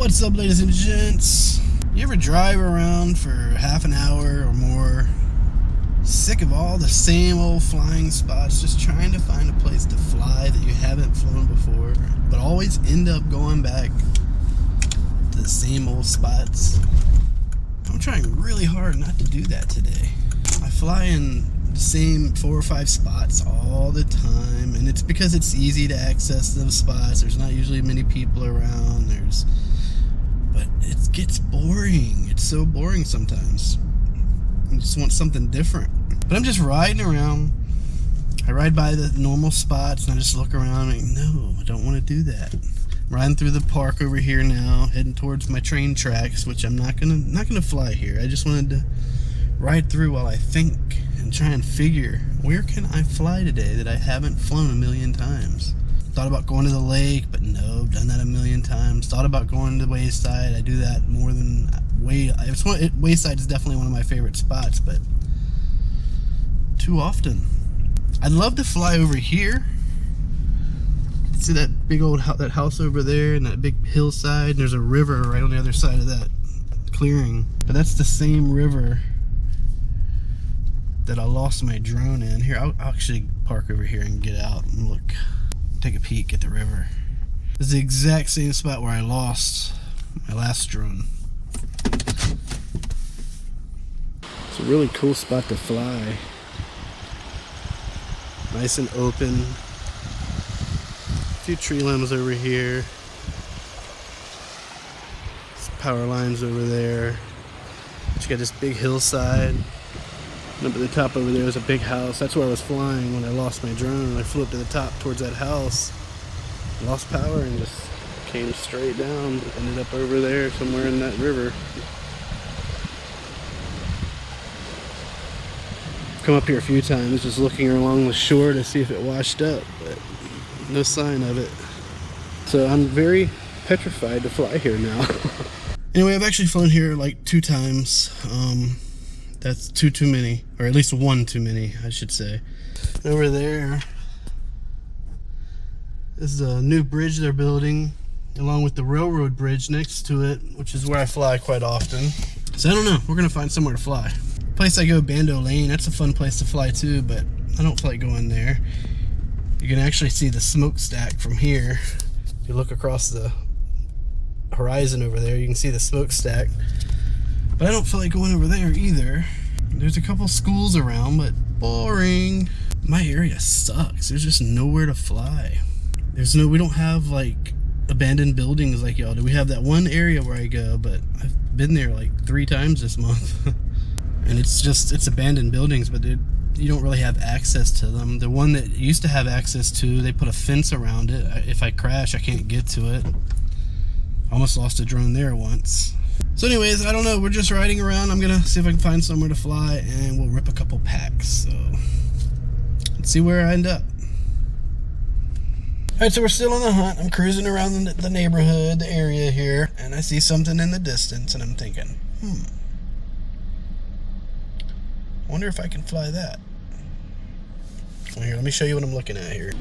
What's up, ladies and gents? You ever drive around for half an hour or more, sick of all the same old flying spots, just trying to find a place to fly that you haven't flown before, but always end up going back to the same old spots? I'm trying really hard not to do that today. I fly in the same 4 or 5 spots all the time, and it's because it's easy to access those spots. There's not usually many people around. But it gets boring. It's so boring sometimes. I just want something different. But I'm just riding around. I ride by the normal spots and I just look around and no, I don't want to do that. I'm riding through the park over here now, heading towards my train tracks, which I'm not gonna fly here. I just wanted to ride through while I think and try and figure where can I fly today that I haven't flown a million times. Thought about going to the lake, but no, done that a million times. Thought about going to Wayside. I do that more than Wayside is definitely one of my favorite spots, but too often. I'd love to fly over here. See that big old that house over there and that big hillside. And there's a river right on the other side of that clearing. But that's the same river that I lost my drone in. Here, I'll actually park over here and get out and look. Take a peek at the river. This is the exact same spot where I lost my last drone. It's a really cool spot to fly. Nice and open. A few tree limbs over here. Some power lines over there. But you got this big hillside. And up at the top over there is a big house. That's where I was flying when I lost my drone. I flew up to the top towards that house, lost power, and just came straight down. Ended up over there somewhere in that river. Come up here a few times just looking along the shore to see if it washed up, but no sign of it. So I'm very petrified to fly here now. Anyway, I've actually flown here like 2 times. That's too many, or at least 1 too many, I should say. Over there is a new bridge they're building, along with the railroad bridge next to it, which is where I fly quite often. So I don't know, we're gonna find somewhere to fly. Place I go, Bando Lane, that's a fun place to fly too, but I don't feel like going there. You can actually see the smokestack from here. If you look across the horizon over there, you can see the smokestack. But I don't feel like going over there either. There's a couple schools around, but boring. My area sucks. There's just nowhere to fly. We don't have like abandoned buildings like y'all do. We have that one area where I go, but I've been there like 3 times this month. And it's abandoned buildings, but you don't really have access to them. The one that you used to have access to, they put a fence around it. If I crash, I can't get to it. Almost lost a drone there once. So anyways, I don't know, we're just riding around. I'm gonna see if I can find somewhere to fly and we'll rip a couple packs. So let's see where I end up. Alright, so we're still on the hunt. I'm cruising around the neighborhood, the area here, and I see something in the distance and I'm thinking, I wonder if I can fly that. Well, here, let me show you what I'm looking at here.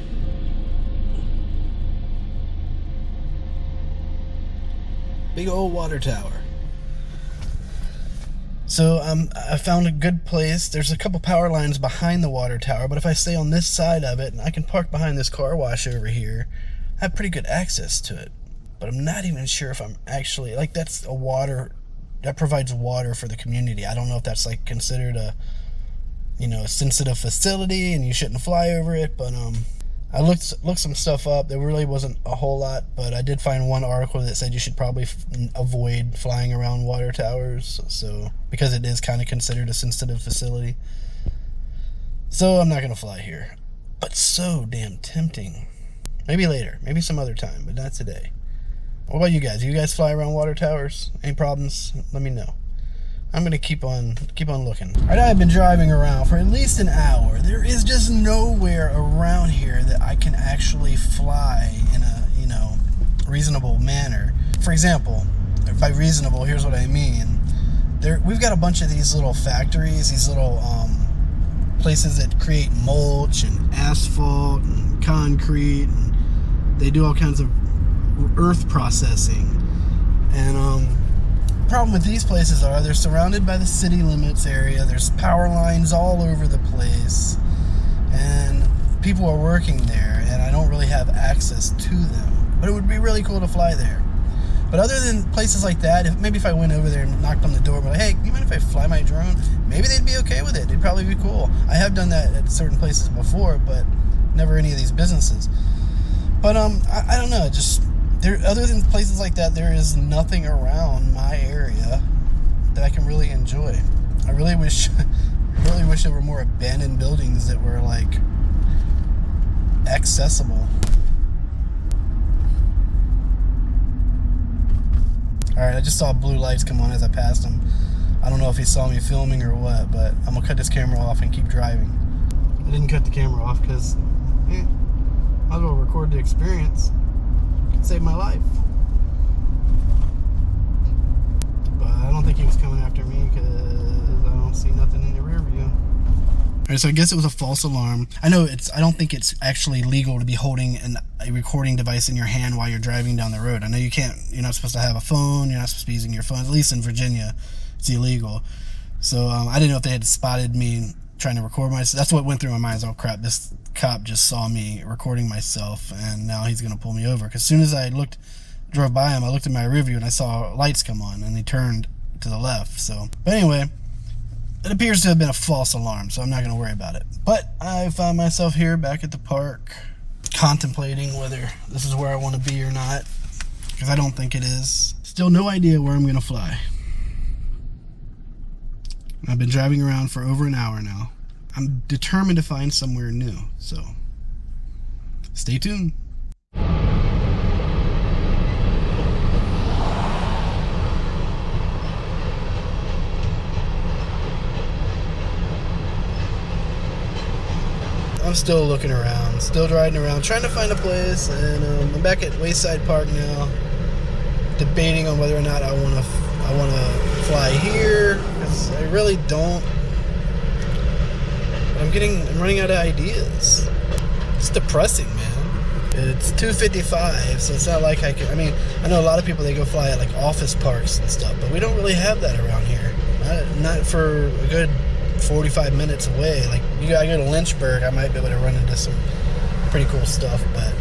Big old water tower. So I found a good place. There's a couple power lines behind the water tower, but if I stay on this side of it, and I can park behind this car wash over here, I have pretty good access to it. But I'm not even sure if I'm actually, like, that's a water, that provides water for the community. I don't know if that's like considered a, a sensitive facility and you shouldn't fly over it, but I looked some stuff up. There really wasn't a whole lot, but I did find one article that said you should probably avoid flying around water towers, so because it is kind of considered a sensitive facility. So I'm not gonna fly here, but so damn tempting. Maybe later, maybe some other time, but not today. What about you guys? Do you guys fly around water towers? Any problems? Let me know. I'm gonna keep on looking. All right, I've been driving around for at least an hour. There is just nowhere around here that I can actually fly in a, reasonable manner. For example, by reasonable, here's what I mean. We've got a bunch of these little factories, these little places that create mulch and asphalt and concrete, and they do all kinds of earth processing. problem with these places are they're surrounded by the city limits area. There's power lines all over the place, and people are working there, and I don't really have access to them. But it would be really cool to fly there. But other than places like that, maybe if I went over there and knocked on the door, but like, hey, you mind if I fly my drone? Maybe they'd be okay with it. It'd probably be cool. I have done that at certain places before, but never any of these businesses. But I don't know. Just there, other than places like that, there is nothing around my area that I can really enjoy. I really wish there were more abandoned buildings that were like accessible. Alright, I just saw blue lights come on as I passed him. I don't know if he saw me filming or what, but I'm going to cut this camera off and keep driving. I didn't cut the camera off because, might as well record the experience. It could save my life. But I don't think he was coming after me because I don't see nothing in the rear view. Alright, so I guess it was a false alarm. I don't think it's actually legal to be holding a recording device in your hand while you're driving down the road. I know you're not supposed to have a phone, you're not supposed to be using your phone. At least in Virginia, it's illegal. So I didn't know if they had spotted me trying to record myself. That's what went through my mind is, oh crap, this cop just saw me recording myself and now he's going to pull me over. Because as soon as I drove by him, I looked at my rear view and I saw lights come on and he turned to the left. So, but anyway, it appears to have been a false alarm, so I'm not going to worry about it. But I found myself here back at the park, contemplating whether this is where I want to be or not, because I don't think it is. Still no idea where I'm going to fly. I've been driving around for over an hour now. I'm determined to find somewhere new, so stay tuned. I'm still looking around, still riding around, trying to find a place, and I'm back at Wayside Park now, debating on whether or not I want to fly here, because I really don't. But I'm running out of ideas. It's depressing, man. It's 2:55, so it's not like I can. I mean, I know a lot of people, they go fly at like office parks and stuff, but we don't really have that around here. Not for a good 45 minutes away. Like, you gotta go to Lynchburg, I might be able to run into some pretty cool stuff, but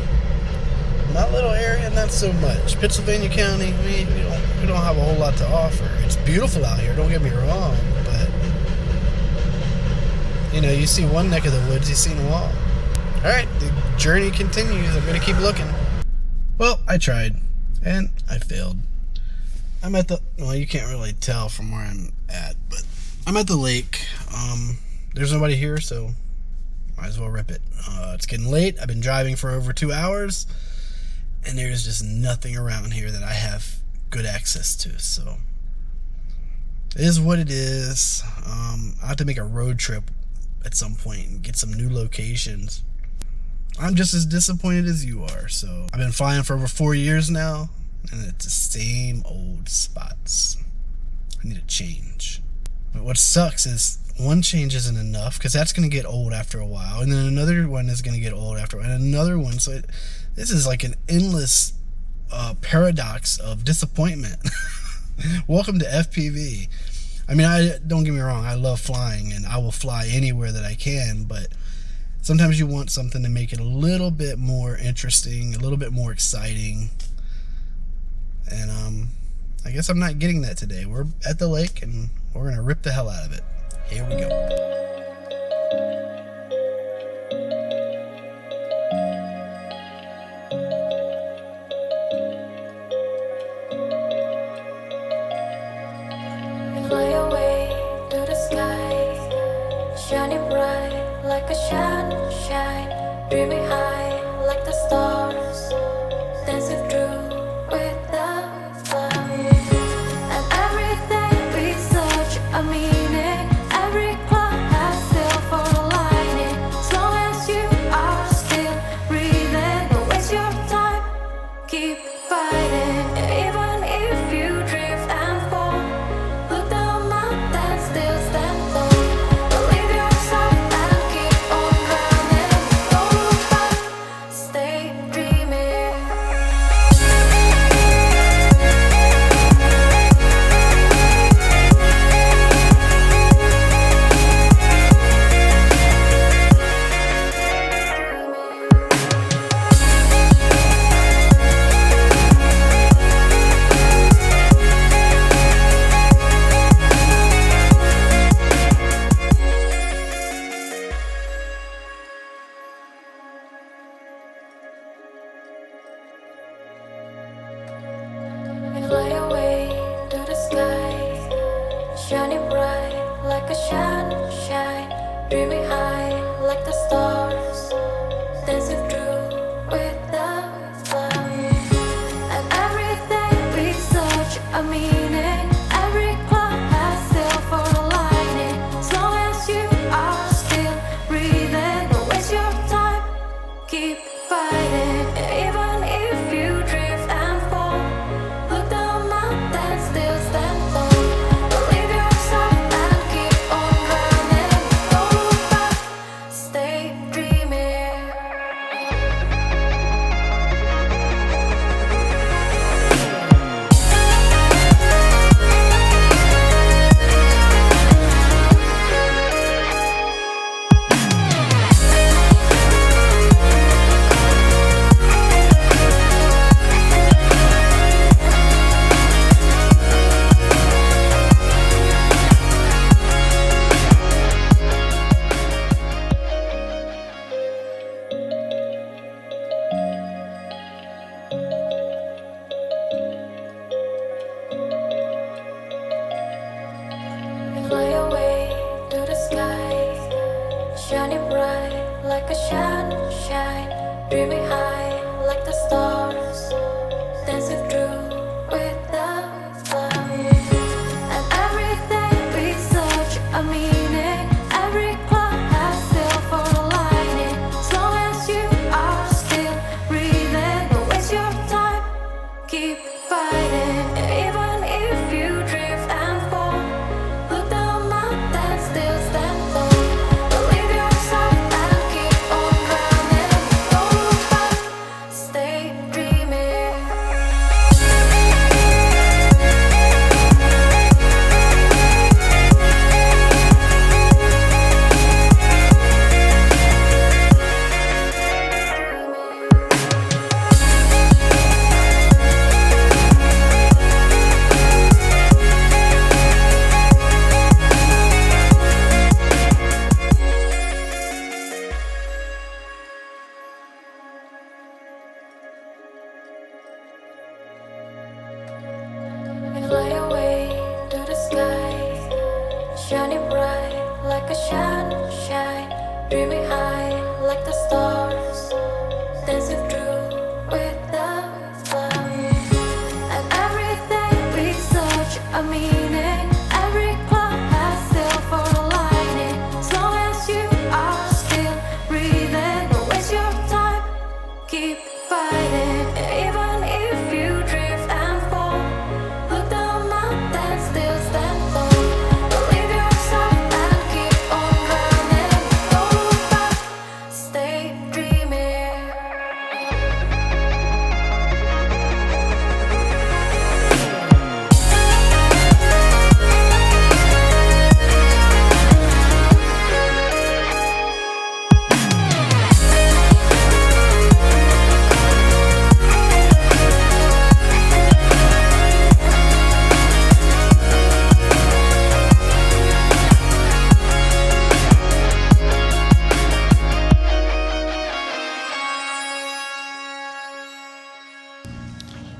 my little area, not so much. Pennsylvania County, we don't have a whole lot to offer. It's beautiful out here, don't get me wrong, but you see one neck of the woods, you've seen them all. Alright, the journey continues. I'm gonna keep looking. Well, I tried and I failed. I'm at the, well, you can't really tell from where I'm at, but I'm at the lake. There's nobody here, so might as well rip it. It's getting late. I've been driving for over 2 hours, and there's just nothing around here that I have good access to. So it is what it is. I have to make a road trip at some point and get some new locations. I'm just as disappointed as you are. So I've been flying for over 4 years now, and it's the same old spots. I need a change. But what sucks is one change isn't enough, because that's going to get old after a while, and then another one is going to get old after a while, and another one. So this is like an endless paradox of disappointment. Welcome to FPV. I mean, don't get me wrong, I love flying and I will fly anywhere that I can, but sometimes you want something to make it a little bit more interesting, a little bit more exciting. And I guess I'm not getting that today. We're at the lake and we're gonna rip the hell out of it. Here we go. Fly away to the sky, shining bright like a sunshine, dreaming high like the stars, dancing through with the clouds. And everything we search a meaning, every cloud has silver lining. As long as you are still breathing, don't waste your time, keep fighting. Even if you drift and fall, look down, mountain, still stand tall. Believe yourself and keep on running. Don't look back, stay dreaming. sunshine, dreaming high like the stars, dancing through without clouds. And every day we search a meaning, every cloud has silver lining. As long as you are still breathing, don't waste your time, keep fighting. Even if you drift and fall, look down mountain, still stand tall. Believe yourself and keep on running. Don't look back, stay dreaming. Fly away to the sky, shining bright like a sunshine, dreaming high like the stars, dancing through without clouds. And every day we search a meaning, every cloud has silver lining. As long as you are still breathing, don't waste your time, keep fighting. Even if you drift and fall, look down mountain, still stand tall. Believe yourself and keep on running. Don't look back, stay dreaming. Fly away to the sky, shining bright like a sunshine, dreaming high like the stars, dancing through without clouds. And every day we search a meaning, every cloud has silver lining. As long as you are still breathing, don't waste your time, keep fighting. Even if you drift and fall, look down mountain, still stand tall. Believe yourself and keep on running. Don't look back, stay dreaming.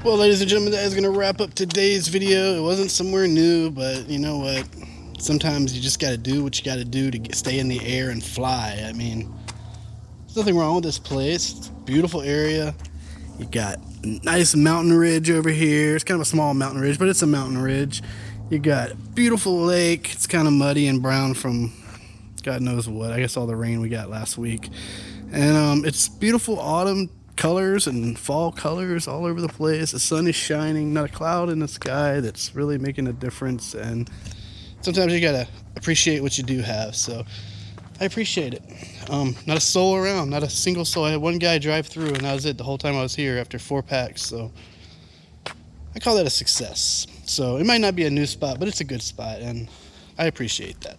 Well, ladies and gentlemen, that is going to wrap up today's video. It wasn't somewhere new, but you know what? Sometimes you just got to do what you got to do to stay in the air and fly. I mean, there's nothing wrong with this place. It's a beautiful area. You got a nice mountain ridge over here. It's kind of a small mountain ridge, but it's a mountain ridge. You got a beautiful lake. It's kind of muddy and brown from God knows what. I guess all the rain we got last week. And it's beautiful autumn colors and fall colors all over the place. The sun is shining, not a cloud in the sky. That's really making a difference. And sometimes you gotta appreciate what you do have. So I appreciate it. Not a soul around, not a single soul. I had one guy drive through, and that was it the whole time I was here after 4 packs. So I call that a success. So it might not be a new spot, but it's a good spot, and I appreciate that.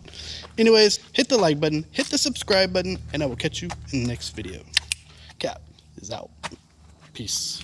Anyways, hit the like button, hit the subscribe button, and I will catch you in the next video. Cap is out. Peace.